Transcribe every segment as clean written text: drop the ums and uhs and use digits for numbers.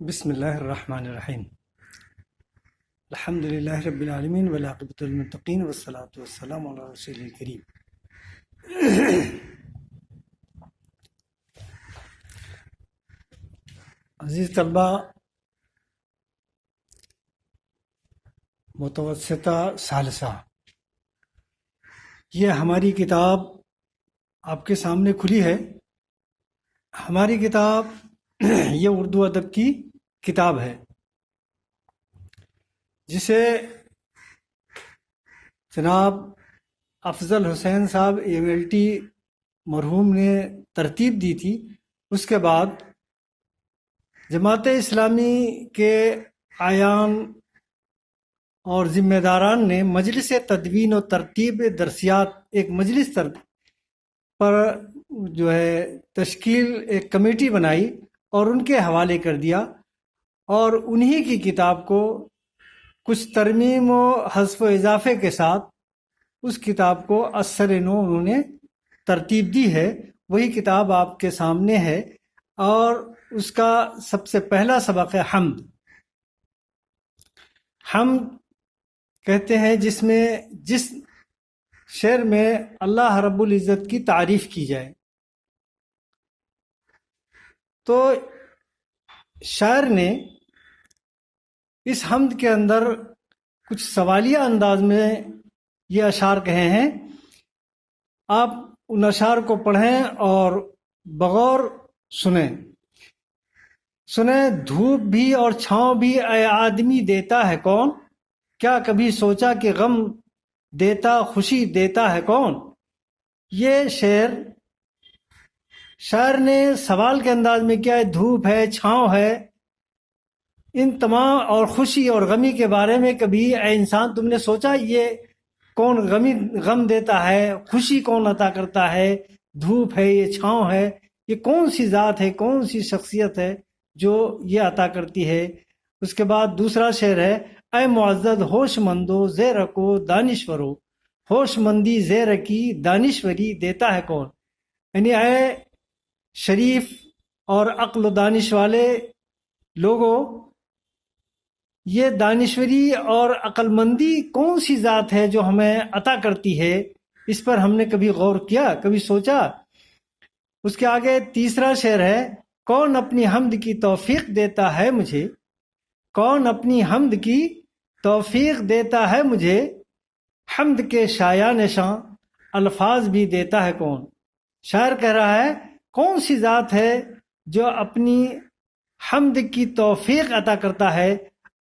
بسم اللہ الرحمن الرحیم الحمد للہ رب العالمین والعاقبۃ للمتقین والصلاۃ والسلام علی رسول الکریم۔ عزیز طلبہ، متوسطہ ثالثہ، یہ ہماری کتاب آپ کے سامنے کھلی ہے۔ ہماری کتاب یہ اردو ادب کی کتاب ہے جسے جناب افضل حسین صاحب AMLT مرحوم نے ترتیب دی تھی۔ اس کے بعد جماعت اسلامی کے اعیان اور ذمہ داران نے مجلس تدوین و ترتیب درسیات ایک مجلس پر تشکیل ایک کمیٹی بنائی اور ان کے حوالے کر دیا، اور انہی کی کتاب کو کچھ ترمیم و حذف و اضافے کے ساتھ اس کتاب کو اثر نو انہوں نے ترتیب دی ہے۔ وہی کتاب آپ کے سامنے ہے، اور اس کا سب سے پہلا سبق ہے حمد۔ حمد کہتے ہیں جس شعر میں اللہ رب العزت کی تعریف کی جائے۔ تو شاعر نے اس حمد کے اندر کچھ سوالیہ انداز میں یہ اشعار کہے ہیں۔ آپ ان اشعار کو پڑھیں اور بغور سنیں۔ دھوپ بھی اور چھاؤں بھی اے آدمی دیتا ہے کون؟ کیا کبھی سوچا کہ غم دیتا خوشی دیتا ہے کون؟ یہ شاعر نے سوال کے انداز میں کیا ہے، دھوپ ہے، چھاؤں ہے، ان تمام اور خوشی اور غمی کے بارے میں کبھی اے انسان تم نے سوچا یہ کون غم دیتا ہے، خوشی کون عطا کرتا ہے، دھوپ ہے، یہ چھاؤں ہے، یہ کون سی ذات ہے، کون سی شخصیت ہے جو یہ عطا کرتی ہے؟ اس کے بعد دوسرا شعر ہے، اے معزز ہوش مندو زیر کو دانشورو، ہوش مندی زیر کی دانشوری دیتا ہے کون؟ یعنی اے شریف اور عقل و دانش والے لوگوں، یہ دانشوری اور عقل مندی کون سی ذات ہے جو ہمیں عطا کرتی ہے؟ اس پر ہم نے کبھی غور کیا، کبھی سوچا؟ اس کے آگے تیسرا شعر ہے، کون اپنی حمد کی توفیق دیتا ہے مجھے، کون اپنی حمد کی توفیق دیتا ہے مجھے، حمد کے شایان نشاں الفاظ بھی دیتا ہے کون؟ شاعر کہہ رہا ہے کون سی ذات ہے جو اپنی حمد کی توفیق عطا کرتا ہے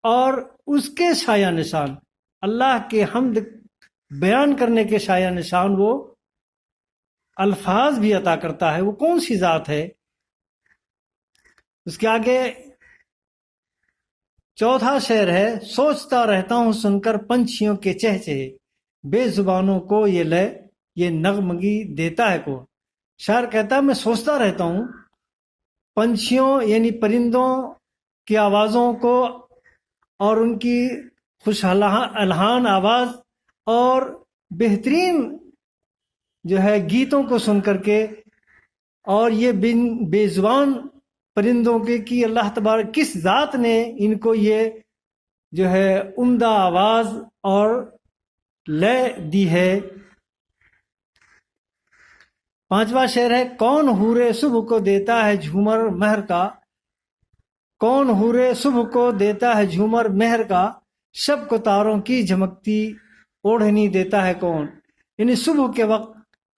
اور اس کے شایان نشان، اللہ کے حمد بیان کرنے کے شایان نشان وہ الفاظ بھی عطا کرتا ہے، وہ کون سی ذات ہے؟ اس کے آگے چوتھا شعر ہے، سوچتا رہتا ہوں سن کر پنچھیوں کے چہچہے، بے زبانوں کو یہ لے یہ نغمگی دیتا ہے کون؟ شاعر کہتا ہے میں سوچتا رہتا ہوں پنچھیوں یعنی پرندوں کی آوازوں کو اور ان کی خوش الحان آواز اور بہترین گیتوں کو سن کر کے، اور یہ بے زبان پرندوں کے کی اللہ تبارک کس ذات نے ان کو یہ عمدہ آواز اور لے دی ہے۔ پانچواں شعر ہے، کون حور صبح کو دیتا ہے جھومر مہر کا، کون حور صبح کو دیتا ہے جھومر مہر کا، شب کو تاروں کی جھمکتی اوڑھنی دیتا ہے کون؟ یعنی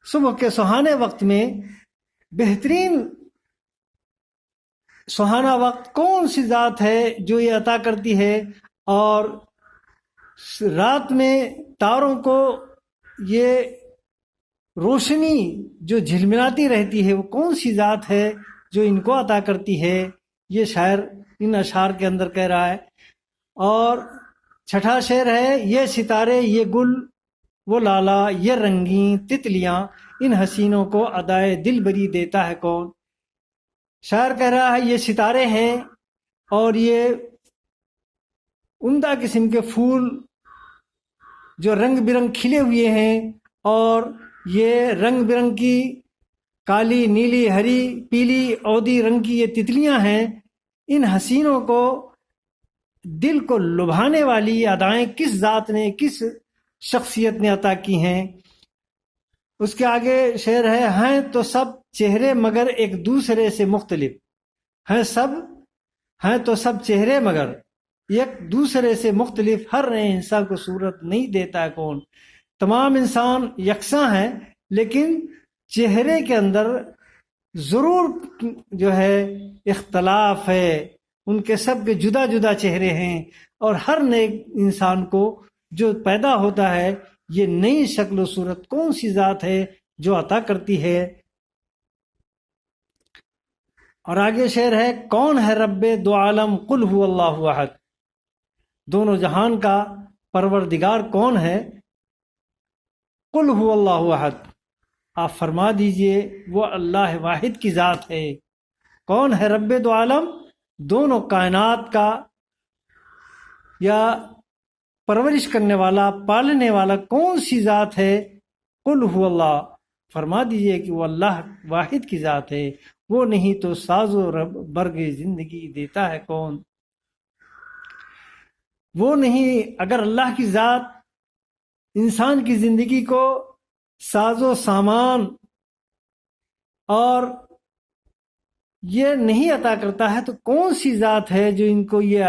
صبح کے سہانے وقت میں بہترین سہانا وقت کون سی ذات ہے جو یہ عطا کرتی ہے، اور رات میں تاروں کو یہ روشنی جو جھلملاتی رہتی ہے وہ کون سی ذات ہے جو ان کو عطا کرتی ہے؟ یہ شاعر ان اشعار کے اندر کہہ رہا ہے۔ اور چھٹا شعر ہے، یہ ستارے یہ گل وہ لالا یہ رنگین تتلیاں ان حسینوں کو ادائے دل بری دیتا ہے کون؟ شاعر کہہ رہا ہے یہ ستارے ہیں اور یہ عمدہ قسم کے پھول جو رنگ برنگ کھلے ہوئے ہیں، اور یہ رنگ برنگ کی کالی نیلی ہری پیلی عودی رنگ کی یہ تتلیاں ہیں، ان حسینوں کو دل کو لبھانے والی ادائیں کس ذات نے، کس شخصیت نے عطا کی ہیں؟ اس کے آگے شعر ہے، ہیں تو سب چہرے مگر ایک دوسرے سے مختلف، ہیں تو سب چہرے مگر ایک دوسرے سے مختلف، ہر نئے انسان کو صورت نہیں دیتا ہے کون؟ تمام انسان یکساں ہیں لیکن چہرے کے اندر ضرور جو ہے اختلاف ہے، ان کے سب کے جدا جدا چہرے ہیں، اور ہر نئے انسان کو جو پیدا ہوتا ہے یہ نئی شکل و صورت کون سی ذات ہے جو عطا کرتی ہے؟ اور آگے شعر ہے، کون ہے رب دو عالم قل هو اللہ احد، دونوں جہان کا پروردگار کون ہے؟ قل هو اللہ احد، آپ فرما دیجئے وہ اللہ واحد کی ذات ہے۔ کون ہے رب دو عالم، دونوں کائنات کا یا پرورش کرنے والا، پالنے والا کون سی ذات ہے؟ قل هو اللہ، فرما دیجئے کہ وہ اللہ واحد کی ذات ہے، وہ نہیں تو ساز و برگ زندگی دیتا ہے کون؟ وہ نہیں، اگر اللہ کی ذات انسان کی زندگی کو ساز و سامان اور یہ نہیں عطا کرتا ہے تو کون سی ذات ہے جو ان کو یہ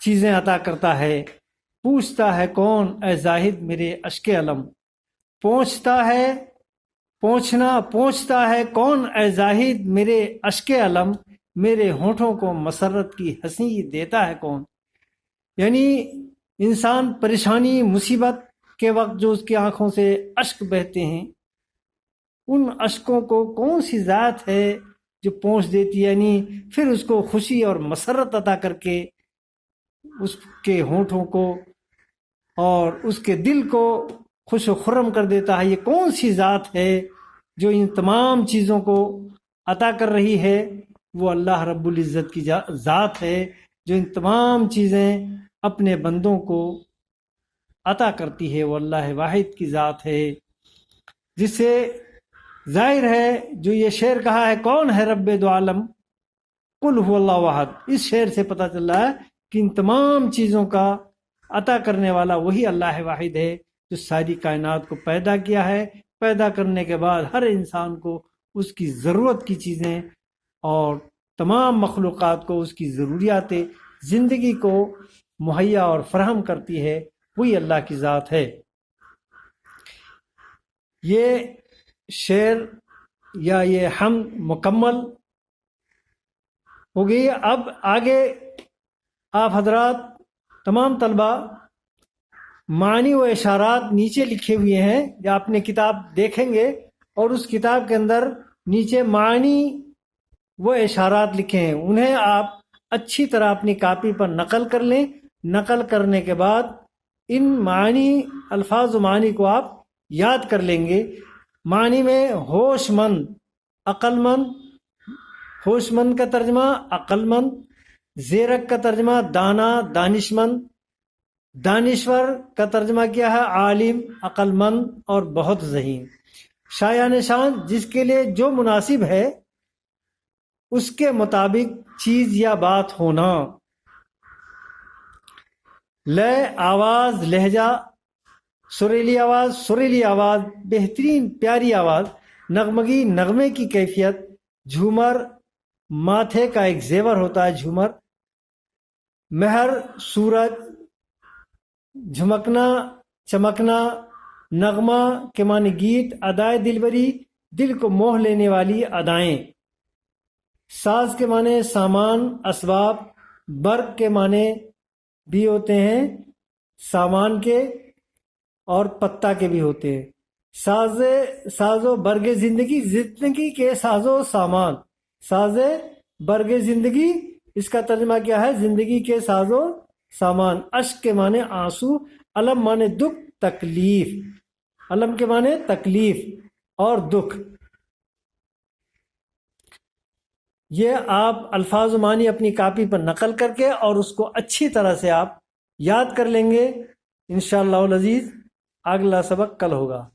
چیزیں عطا کرتا ہے؟ پوچھتا ہے کون اے زاہد میرے اشک علم، پوچھتا ہے کون اے زاہد میرے اشک علم، میرے ہونٹوں کو مسرت کی ہنسی دیتا ہے کون؟ یعنی انسان پریشانی مصیبت کے وقت جو اس کی آنکھوں سے اشک بہتے ہیں، ان اشکوں کو کون سی ذات ہے جو پہنچ دیتی ہے، یعنی پھر اس کو خوشی اور مسرت عطا کر کے اس کے ہونٹوں کو اور اس کے دل کو خوش و خرم کر دیتا ہے؟ یہ کون سی ذات ہے جو ان تمام چیزوں کو عطا کر رہی ہے؟ وہ اللہ رب العزت کی ذات ہے جو ان تمام چیزیں اپنے بندوں کو عطا کرتی ہے، وہ اللہ واحد کی ذات ہے، جس سے ظاہر ہے جو یہ شعر کہا ہے کون ہے رب دو عالم قل هو اللہ احد، اس شعر سے پتہ چل رہا ہے کہ ان تمام چیزوں کا عطا کرنے والا وہی اللہ واحد ہے جو ساری کائنات کو پیدا کیا ہے، پیدا کرنے کے بعد ہر انسان کو اس کی ضرورت کی چیزیں اور تمام مخلوقات کو اس کی ضروریات زندگی کو مہیا اور فراہم کرتی ہے، وہی اللہ کی ذات ہے۔ یہ شعر یا یہ حمد مکمل ہو گئی۔ اب آگے آپ حضرات تمام طلبہ معنی و اشارات نیچے لکھے ہوئے ہیں، جو آپ نے کتاب دیکھیں گے اور اس کتاب کے اندر نیچے معنی و اشارات لکھے ہیں، انہیں آپ اچھی طرح اپنی کاپی پر نقل کر لیں۔ نقل کرنے کے بعد ان معنی الفاظ و معنی کو آپ یاد کر لیں گے۔ معنی میں ہوش مند، عقل مند، ہوش مند کا ترجمہ عقل مند، زیرک کا ترجمہ دانا دانش مند، دانشور کا ترجمہ کیا ہے عالم عقل مند اور بہت ذہین۔ شایع نشان جس کے لیے جو مناسب ہے اس کے مطابق چیز یا بات ہونا۔ لے آواز لہجہ، سریلی آواز بہترین پیاری آواز، نغمگی نغمے کی کیفیت، جھومر ماتھے کا ایک زیور ہوتا ہے جھومر، مہر سورج، جھمکنا چمکنا، نغمہ کے معنی گیت، ادائے دلبری دل کو موہ لینے والی ادائیں، ساز کے معنی سامان اسباب، برق کے معنی بھی ہوتے ہیں سامان کے اور پتا کے بھی ہوتے ہیں۔ ساز و برگ زندگی، زندگی کے ساز و سامان، ساز برگ زندگی اس کا ترجمہ کیا ہے زندگی کے ساز و سامان۔ اشک کے معنی آنسو، علم معنی دکھ تکلیف، علم کے معنی تکلیف اور دکھ۔ یہ آپ الفاظ و معنی اپنی کاپی پر نقل کر کے اور اس کو اچھی طرح سے آپ یاد کر لیں گے۔ انشاءاللہ العزیز اگلا سبق کل ہوگا۔